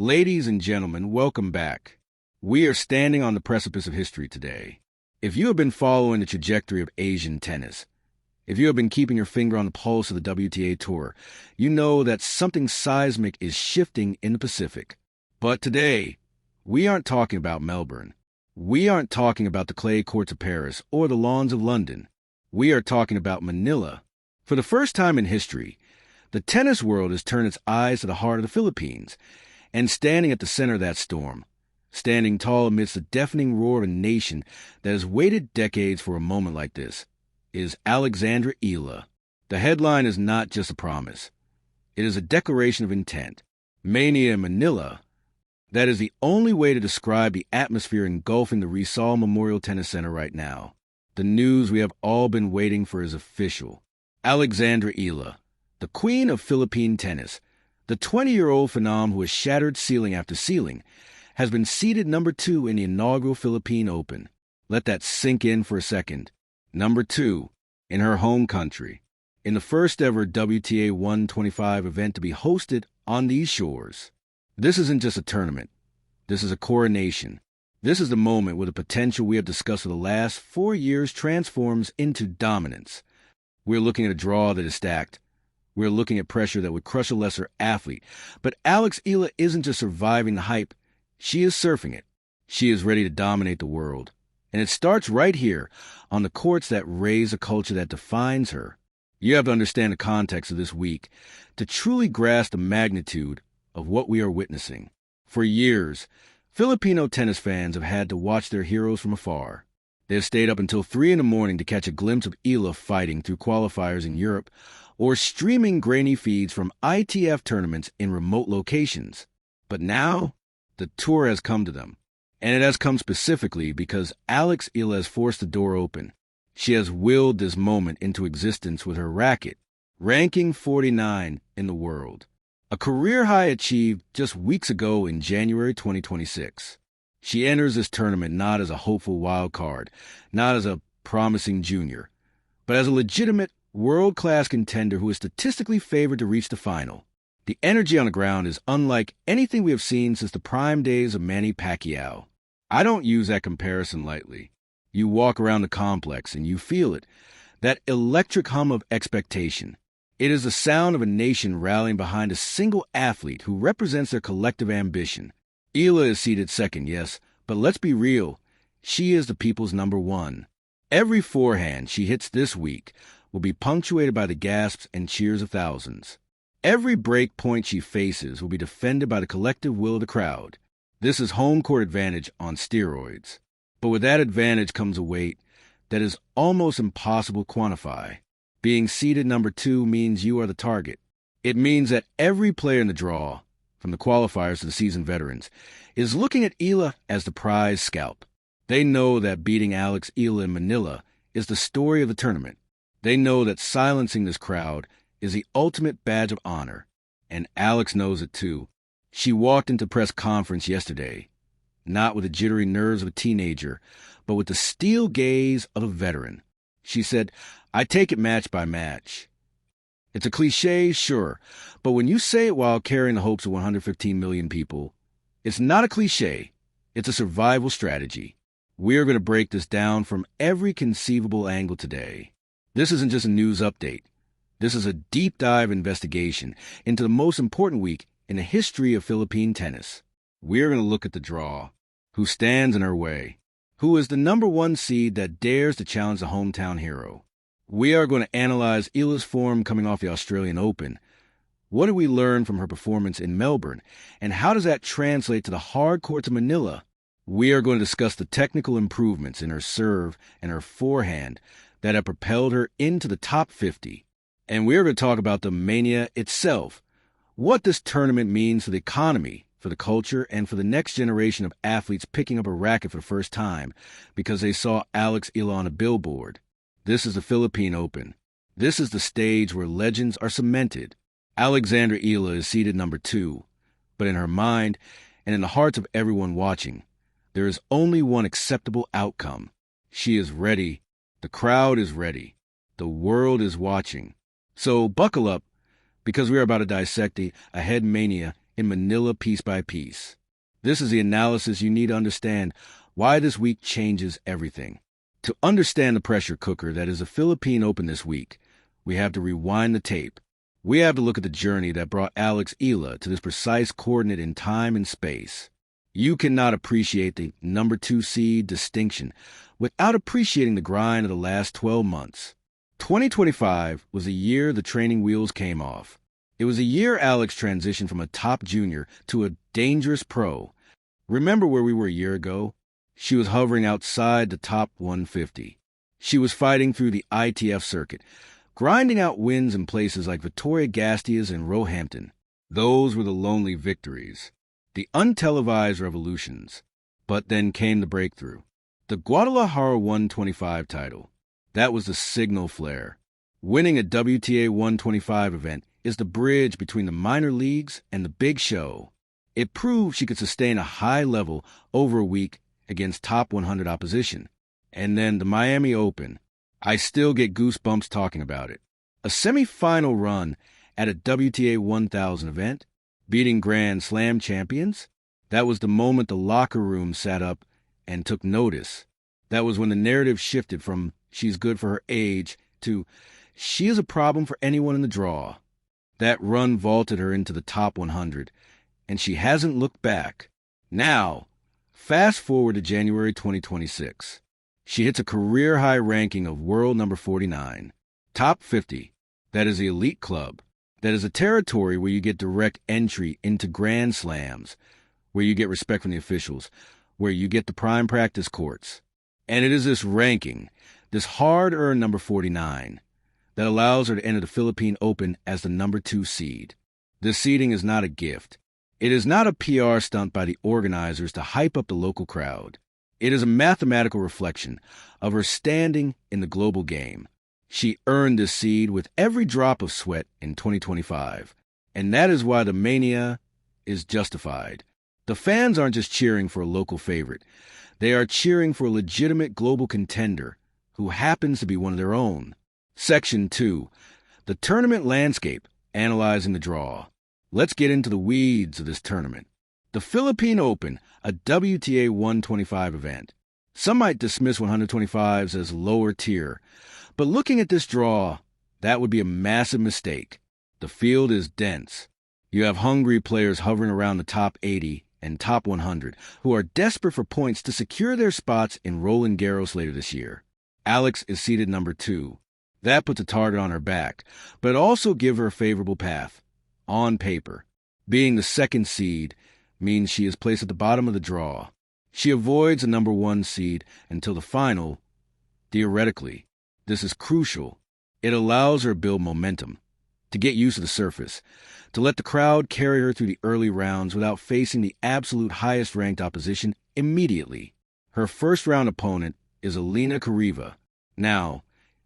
Ladies and gentlemen, welcome back. We are standing on the precipice of history today. If you have been following the trajectory of Asian tennis, if you have been keeping your finger on the pulse of the WTA Tour, you know that something seismic is shifting in the Pacific. But today, we aren't talking about Melbourne. We aren't talking about the clay courts of Paris or the lawns of London. We are talking about Manila. For the first time in history, the tennis world has turned its eyes to the heart of the Philippines, and standing at the center of that storm, standing tall amidst the deafening roar of a nation that has waited decades for a moment like this, is Alexandra Eala. The headline is not just a promise. It is a declaration of intent. Mania in Manila. That is the only way to describe the atmosphere engulfing the Rizal Memorial Tennis Center right now. The news we have all been waiting for is official. Alexandra Eala, the queen of Philippine tennis, the 20-year-old phenom who has shattered ceiling after ceiling, has been seeded number 2 in the inaugural Philippine Open. Let that sink in for a second. Number 2, in her home country, in the first ever WTA 125 event to be hosted on these shores. This isn't just a tournament. This is a coronation. This is the moment where the potential we have discussed for the last 4 years transforms into dominance. We're looking at a draw that is stacked. We're looking at pressure that would crush a lesser athlete. But Alex Eala isn't just surviving the hype. She is surfing it. She is ready to dominate the world. And it starts right here, on the courts that raise a culture that defines her. You have to understand the context of this week to truly grasp the magnitude of what we are witnessing. For years, Filipino tennis fans have had to watch their heroes from afar. They have stayed up until 3 a.m. to catch a glimpse of Eala fighting through qualifiers in Europe or streaming grainy feeds from ITF tournaments in remote locations. But now, the tour has come to them. And it has come specifically because Alex Eala has forced the door open. She has willed this moment into existence with her racket, ranking 49 in the world. A career high achieved just weeks ago in January 2026. She enters this tournament not as a hopeful wild card, not as a promising junior, but as a legitimate world-class contender who is statistically favored to reach the final. The energy on the ground is unlike anything we have seen since the prime days of Manny Pacquiao. I don't use that comparison lightly. You walk around the complex and you feel it, that electric hum of expectation. It is the sound of a nation rallying behind a single athlete who represents their collective ambition. Eala is seated second, yes, but let's be real. She is the people's number 1. Every forehand she hits this week will be punctuated by the gasps and cheers of thousands. Every break point she faces will be defended by the collective will of the crowd. This is home court advantage on steroids. But with that advantage comes a weight that is almost impossible to quantify. Being seeded number 2 means you are the target. It means that every player in the draw, from the qualifiers to the seasoned veterans, is looking at Eala as the prize scalp. They know that beating Alex Eala in Manila is the story of the tournament. They know that silencing this crowd is the ultimate badge of honor. And Alex knows it too. She walked into press conference yesterday, not with the jittery nerves of a teenager, but with the steel gaze of a veteran. She said, "I take it match by match." It's a cliche, sure, but when you say it while carrying the hopes of 115 million people, it's not a cliche. It's a survival strategy. We are going to break this down from every conceivable angle today. This isn't just a news update. This is a deep dive investigation into the most important week in the history of Philippine tennis. We're going to look at the draw, who stands in her way, who is the number 1 seed that dares to challenge the hometown hero. We are going to analyze Eala's form coming off the Australian Open. What did we learn from her performance in Melbourne, and how does that translate to the hard courts of Manila? We are going to discuss the technical improvements in her serve and her forehand that have propelled her into the top 50. And we are going to talk about the Mania itself, what this tournament means for the economy, for the culture, and for the next generation of athletes picking up a racket for the first time because they saw Alex Eala on a billboard. This is the Philippine Open. This is the stage where legends are cemented. Alexandra Eala is seeded number 2, but in her mind and in the hearts of everyone watching, there is only one acceptable outcome. She is ready. The crowd is ready. The world is watching. So buckle up, because we are about to dissect a head Mania in Manila piece by piece. This is the analysis you need to understand why this week changes everything. To understand the pressure cooker that is the Philippine Open this week, we have to rewind the tape. We have to look at the journey that brought Alexandra Eala to this precise coordinate in time and space. You cannot appreciate the number 2 seed distinction without appreciating the grind of the last 12 months. 2025 was a year the training wheels came off. It was a year Alex transitioned from a top junior to a dangerous pro. Remember where we were a year ago? She was hovering outside the top 150. She was fighting through the ITF circuit, grinding out wins in places like Victoria Gastias and Roehampton. Those were the lonely victories, the untelevised revolutions. But then came the breakthrough. The Guadalajara 125 title. That was the signal flare. Winning a WTA 125 event is the bridge between the minor leagues and the big show. It proved she could sustain a high level over a week against top 100 opposition. And then the Miami Open. I still get goosebumps talking about it. A semi-final run at a WTA 1000 event, beating Grand Slam champions. That was the moment the locker room sat up and took notice. That was when the narrative shifted from she's good for her age to she is a problem for anyone in the draw. That run vaulted her into the top 100, and she hasn't looked back. Now, fast forward to January 2026. She hits a career-high ranking of world number 49, top 50. That is the elite club. That is a territory where you get direct entry into Grand Slams, where you get respect from the officials, where you get the prime practice courts. And it is this ranking, this hard-earned number 49, that allows her to enter the Philippine Open as the number 2 seed. This seeding is not a gift. It is not a PR stunt by the organizers to hype up the local crowd. It is a mathematical reflection of her standing in the global game. She earned this seed with every drop of sweat in 2025, and that is why the Mania is justified. The fans aren't just cheering for a local favorite. They are cheering for a legitimate global contender who happens to be one of their own. Section 2. The tournament landscape, analyzing the draw. Let's get into the weeds of this tournament. The Philippine Open, a WTA 125 event. Some might dismiss 125s as lower tier, but looking at this draw, that would be a massive mistake. The field is dense. You have hungry players hovering around the top 80 and top 100 who are desperate for points to secure their spots in Roland Garros later this year. Alex is seeded number 2. That puts a target on her back, but also gives her a favorable path. On paper, being the 2nd seed means she is placed at the bottom of the draw. She avoids the number 1 seed until the final. Theoretically, this is crucial. It allows her to build momentum, to get used to the surface, to let the crowd carry her through the early rounds without facing the absolute highest-ranked opposition immediately. Her first-round opponent is Elena Kariva. Now,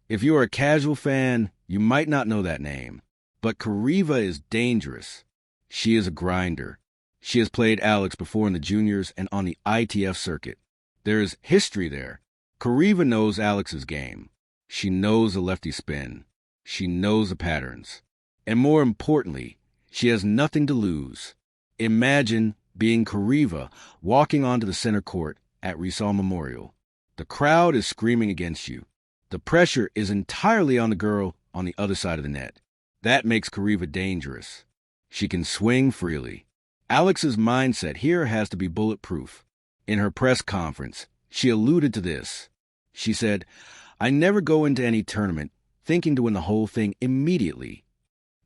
if you are a casual fan, you might not know that name, but Kariva is dangerous. She is a grinder. She has played Alex before in the juniors and on the ITF circuit. There is history there. Kariva knows Alex's game. She knows the lefty spin. She knows the patterns. And more importantly, she has nothing to lose. Imagine being Kariva walking onto the center court at Rizal Memorial. The crowd is screaming against you. The pressure is entirely on the girl on the other side of the net. That makes Kariva dangerous. She can swing freely. Alex's mindset here has to be bulletproof. In her press conference, she alluded to this. She said, "I never go into any tournament thinking to win the whole thing immediately."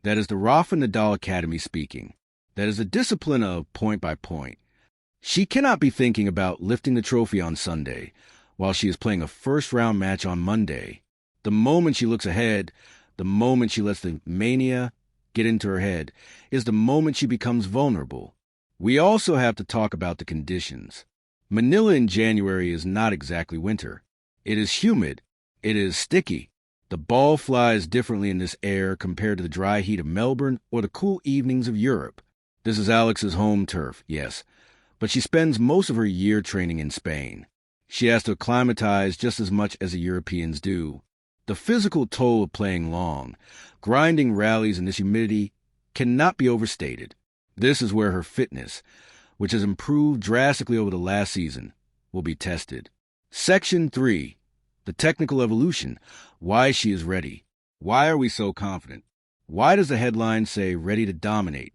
That is the Rafa Nadal Academy speaking. That is the discipline of point by point. She cannot be thinking about lifting the trophy on Sunday while she is playing a first-round match on Monday. The moment she looks ahead, the moment she lets the mania get into her head, is the moment she becomes vulnerable. We also have to talk about the conditions. Manila in January is not exactly winter. It is humid. It is sticky. The ball flies differently in this air compared to the dry heat of Melbourne or the cool evenings of Europe. This is Alex's home turf, yes, but she spends most of her year training in Spain. She has to acclimatize just as much as the Europeans do. The physical toll of playing long, grinding rallies in this humidity cannot be overstated. This is where her fitness, which has improved drastically over the last season, will be tested. Section 3. The technical evolution. Why she is ready. Why are we so confident? Why does the headline say ready to dominate?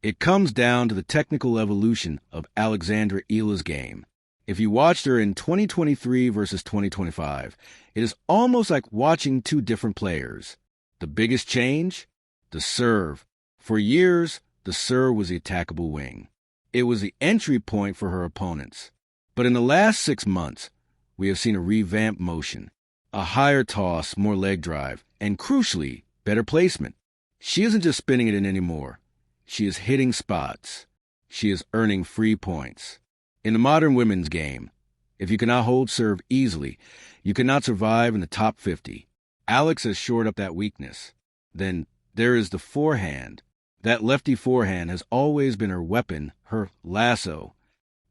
It comes down to the technical evolution of Alexandra Eala's game. If you watched her in 2023 versus 2025, it is almost like watching two different players. The biggest change? The serve. For years, the serve was the attackable wing. It was the entry point for her opponents. But in the last 6 months, we have seen a revamped motion, a higher toss, more leg drive, and crucially, better placement. She isn't just spinning it in anymore. She is hitting spots. She is earning free points. In the modern women's game, if you cannot hold serve easily, you cannot survive in the top 50. Alex has shored up that weakness. Then there is the forehand. That lefty forehand has always been her weapon, her lasso,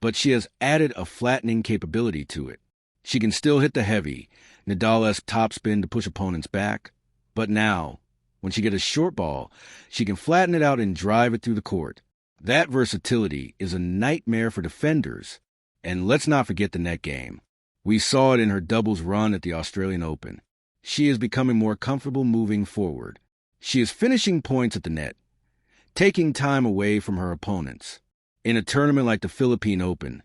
but she has added a flattening capability to it. She can still hit the heavy, Nadal-esque topspin to push opponents back, but now, when she gets a short ball, she can flatten it out and drive it through the court. That versatility is a nightmare for defenders. And let's not forget the net game. We saw it in her doubles run at the Australian Open. She is becoming more comfortable moving forward. She is finishing points at the net, taking time away from her opponents. In a tournament like the Philippine Open,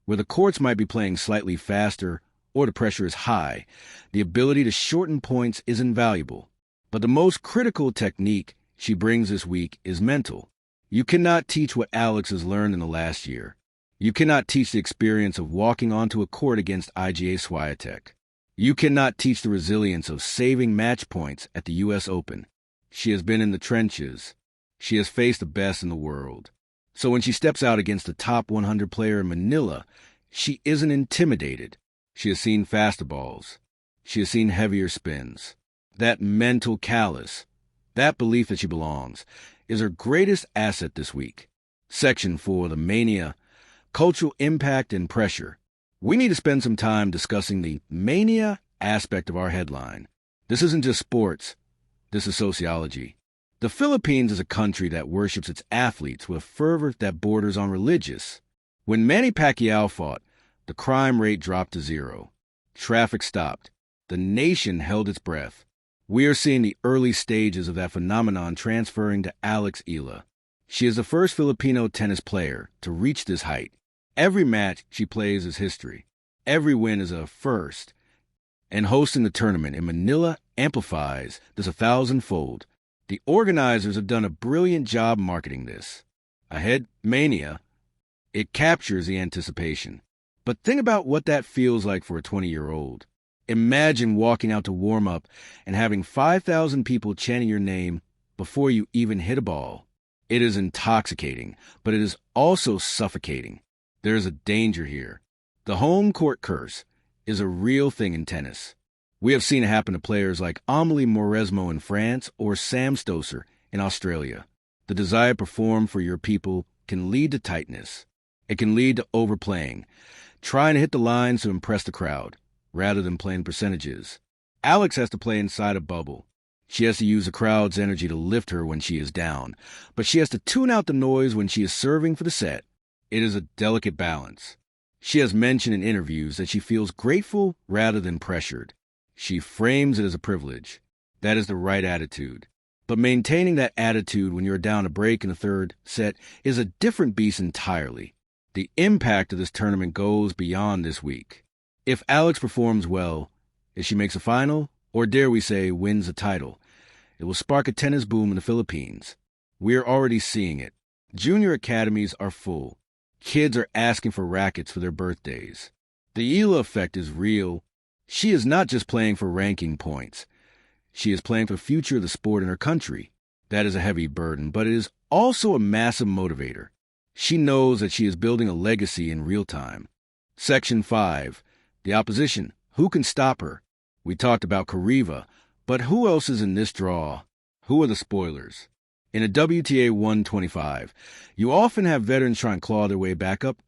where the courts might be playing slightly faster or the pressure is high, the ability to shorten points is invaluable. But the most critical technique she brings this week is mental. You cannot teach what Alex has learned in the last year. You cannot teach the experience of walking onto a court against IGA Swiatek. You cannot teach the resilience of saving match points at the U.S. Open. She has been in the trenches. She has faced the best in the world. So when she steps out against the top 100 player in Manila, she isn't intimidated. She has seen faster balls. She has seen heavier spins. That mental callus, that belief that she belongs, is her greatest asset this week. Section 4, the Mania, cultural impact and pressure. We need to spend some time discussing the Mania aspect of our headline. This isn't just sports. This is sociology. The Philippines is a country that worships its athletes with a fervor that borders on religious. When Manny Pacquiao fought, the crime rate dropped to 0. Traffic stopped. The nation held its breath. We are seeing the early stages of that phenomenon transferring to Alex Eala. She is the first Filipino tennis player to reach this height. Every match she plays is history. Every win is a first. And hosting the tournament in Manila amplifies this 1,000-fold. The organizers have done a brilliant job marketing this. Ahead, Mania, it captures the anticipation. But think about what that feels like for a 20-year-old. Imagine walking out to warm up and having 5,000 people chanting your name before you even hit a ball. It is intoxicating, but it is also suffocating. There is a danger here. The home court curse is a real thing in tennis. We have seen it happen to players like Amelie Mauresmo in France or Sam Stosur in Australia. The desire to perform for your people can lead to tightness. It can lead to overplaying, trying to hit the lines to impress the crowd, rather than playing percentages. Alex has to play inside a bubble. She has to use the crowd's energy to lift her when she is down, but she has to tune out the noise when she is serving for the set. It is a delicate balance. She has mentioned in interviews that she feels grateful rather than pressured. She frames it as a privilege. That is the right attitude. But maintaining that attitude when you're down a break in the third set is a different beast entirely. The impact of this tournament goes beyond this week. If Alex performs well, if she makes a final, or dare we say wins a title, it will spark a tennis boom in the Philippines. We are already seeing it. Junior academies are full. Kids are asking for rackets for their birthdays. The Eala effect is real. She is not just playing for ranking points. She is playing for the future of the sport in her country. That is a heavy burden, but it is also a massive motivator. She knows that she is building a legacy in real time. Section 5. The opposition. Who can stop her? We talked about Kariva, but who else is in this draw? Who are the spoilers? In a WTA 125, you often have veterans trying to claw their way back up,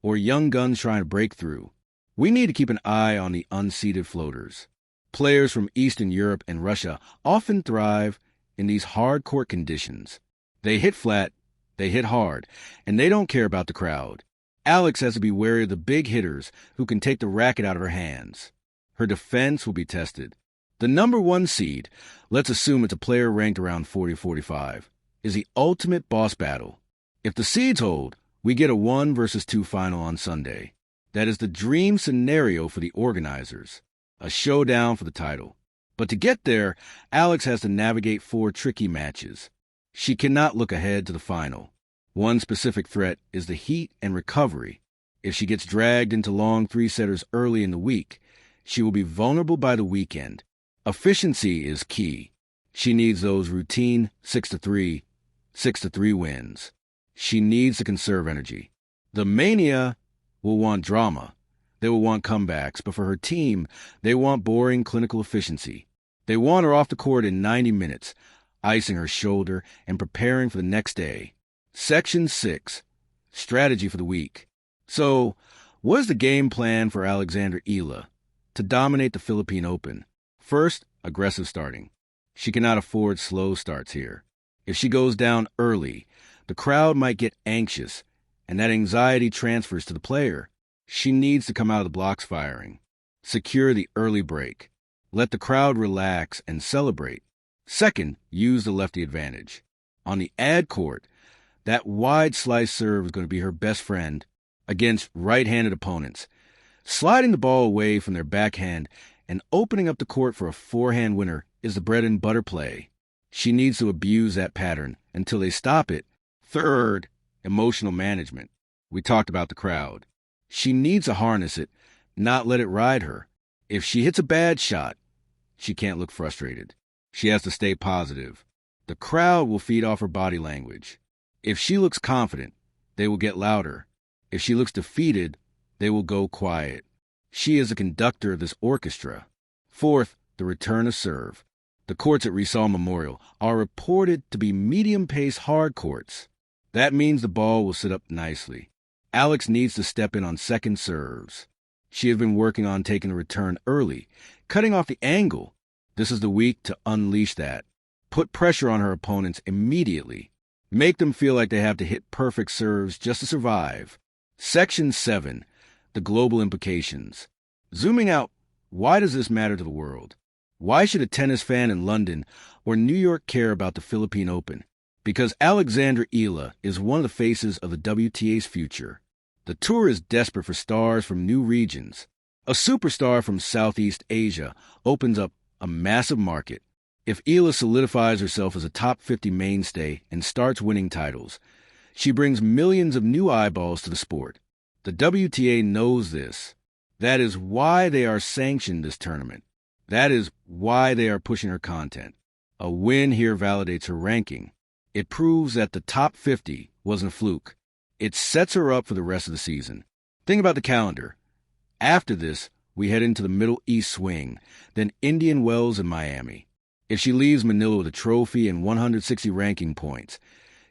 or young guns trying to break through. We need to keep an eye on the unseeded floaters. Players from Eastern Europe and Russia often thrive in these hard court conditions. They hit flat, They hit hard, and they don't care about the crowd. Alex has to be wary of the big hitters who can take the racket out of her hands. Her defense will be tested. The number 1 seed, let's assume it's a player ranked around 40-45, is the ultimate boss battle. If the seeds hold, we get a 1 versus 2 final on Sunday. That is the dream scenario for the organizers, a showdown for the title. But to get there, Alex has to navigate 4 tricky matches. She cannot look ahead to the final. One specific threat is the heat and recovery. If she gets dragged into long 3-setters early in the week, she will be vulnerable by the weekend. Efficiency is key. She needs those routine 6-3 wins. She needs to conserve energy. The Mania will want drama. They will want comebacks, but for her team, they want boring clinical efficiency. They want her off the court in 90 minutes, icing her shoulder and preparing for the next day. Section 6, Strategy for the Week. So, what is the game plan for Alexandra Eala to dominate the Philippine Open? First, aggressive starting. She cannot afford slow starts here. If she goes down early, the crowd might get anxious, and that anxiety transfers to the player. She needs to come out of the blocks firing. Secure the early break. Let the crowd relax and celebrate. Second, use the lefty advantage. On the ad court, that wide slice serve is going to be her best friend against right-handed opponents. Sliding the ball away from their backhand and opening up the court for a forehand winner is the bread and butter play. She needs to abuse that pattern until they stop it. Third, emotional management. We talked about the crowd. She needs to harness it, not let it ride her. If she hits a bad shot, she can't look frustrated. She has to stay positive. The crowd will feed off her body language. If she looks confident, they will get louder. If she looks defeated, they will go quiet. She is a conductor of this orchestra. Fourth, the return of serve. The courts at Rise Memorial are reported to be medium-pace hard courts. That means the ball will sit up nicely. Alex needs to step in on second serves. She has been working on taking the return early, cutting off the angle. This is the week to unleash that. Put pressure on her opponents immediately. Make them feel like they have to hit perfect serves just to survive. Section 7, the global implications. Zooming out, why does this matter to the world? Why should a tennis fan in London or New York care about the Philippine Open? Because Alexandra Eala is one of the faces of the WTA's future. The tour is desperate for stars from new regions. A superstar from Southeast Asia opens up a massive market. If Eala solidifies herself as a top 50 mainstay and starts winning titles, she brings millions of new eyeballs to the sport. The WTA knows this. That is why they are sanctioned this tournament. That is why they are pushing her content. A win here validates her ranking. It proves that the top 50 wasn't a fluke. It sets her up for the rest of the season. Think about the calendar. After this, we head into the Middle East swing, then Indian Wells and Miami. If she leaves Manila with a trophy and 160 ranking points,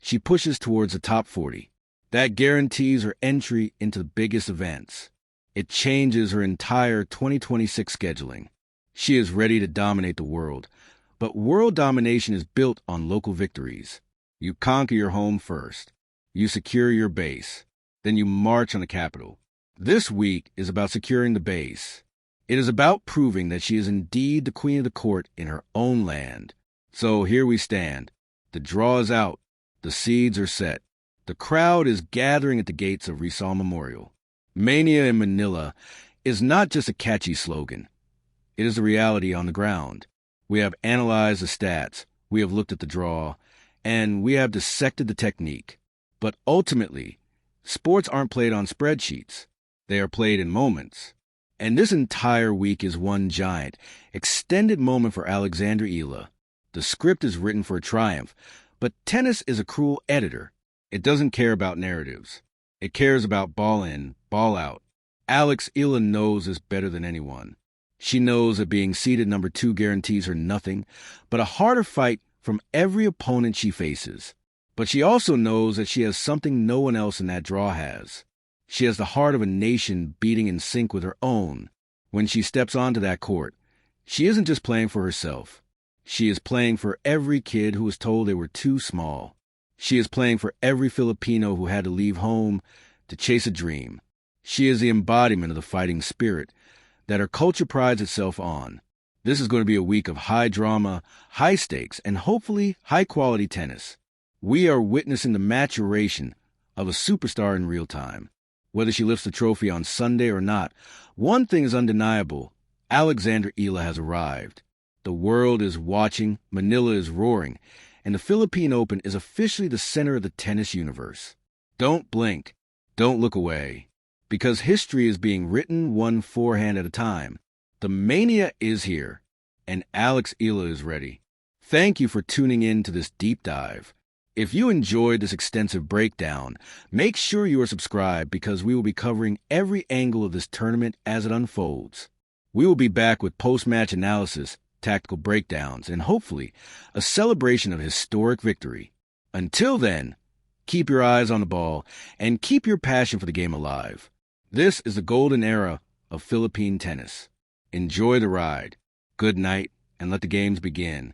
she pushes towards the top 40. That guarantees her entry into the biggest events. It changes her entire 2026 scheduling. She is ready to dominate the world, but world domination is built on local victories. You conquer your home first. You secure your base. Then you march on the capital. This week is about securing the base. It is about proving that she is indeed the queen of the court in her own land. So here we stand. The draw is out. The seeds are set. The crowd is gathering at the gates of Rise Memorial. Mania in Manila is not just a catchy slogan. It is the reality on the ground. We have analyzed the stats. We have looked at the draw. And we have dissected the technique. But ultimately, sports aren't played on spreadsheets. They are played in moments. And this entire week is one giant, extended moment for Alexandra Eala. The script is written for a triumph, but tennis is a cruel editor. It doesn't care about narratives. It cares about ball in, ball out. Alex Eala knows this better than anyone. She knows that being seeded number 2 guarantees her nothing but a harder fight from every opponent she faces. But she also knows that she has something no one else in that draw has. She has the heart of a nation beating in sync with her own. When she steps onto that court, she isn't just playing for herself. She is playing for every kid who was told they were too small. She is playing for every Filipino who had to leave home to chase a dream. She is the embodiment of the fighting spirit that our culture prides itself on. This is going to be a week of high drama, high stakes, and hopefully high-quality tennis. We are witnessing the maturation of a superstar in real time. Whether she lifts the trophy on Sunday or not, one thing is undeniable. Alexandra Eala has arrived. The world is watching, Manila is roaring, and the Philippine Open is officially the center of the tennis universe. Don't blink. Don't look away. Because history is being written one forehand at a time. The Mania is here, and Alex Eala is ready. Thank you for tuning in to this deep dive. If you enjoyed this extensive breakdown, make sure you are subscribed because we will be covering every angle of this tournament as it unfolds. We will be back with post-match analysis, tactical breakdowns, and hopefully a celebration of historic victory. Until then, keep your eyes on the ball and keep your passion for the game alive. This is the golden era of Philippine tennis. Enjoy the ride. Good night, and let the games begin.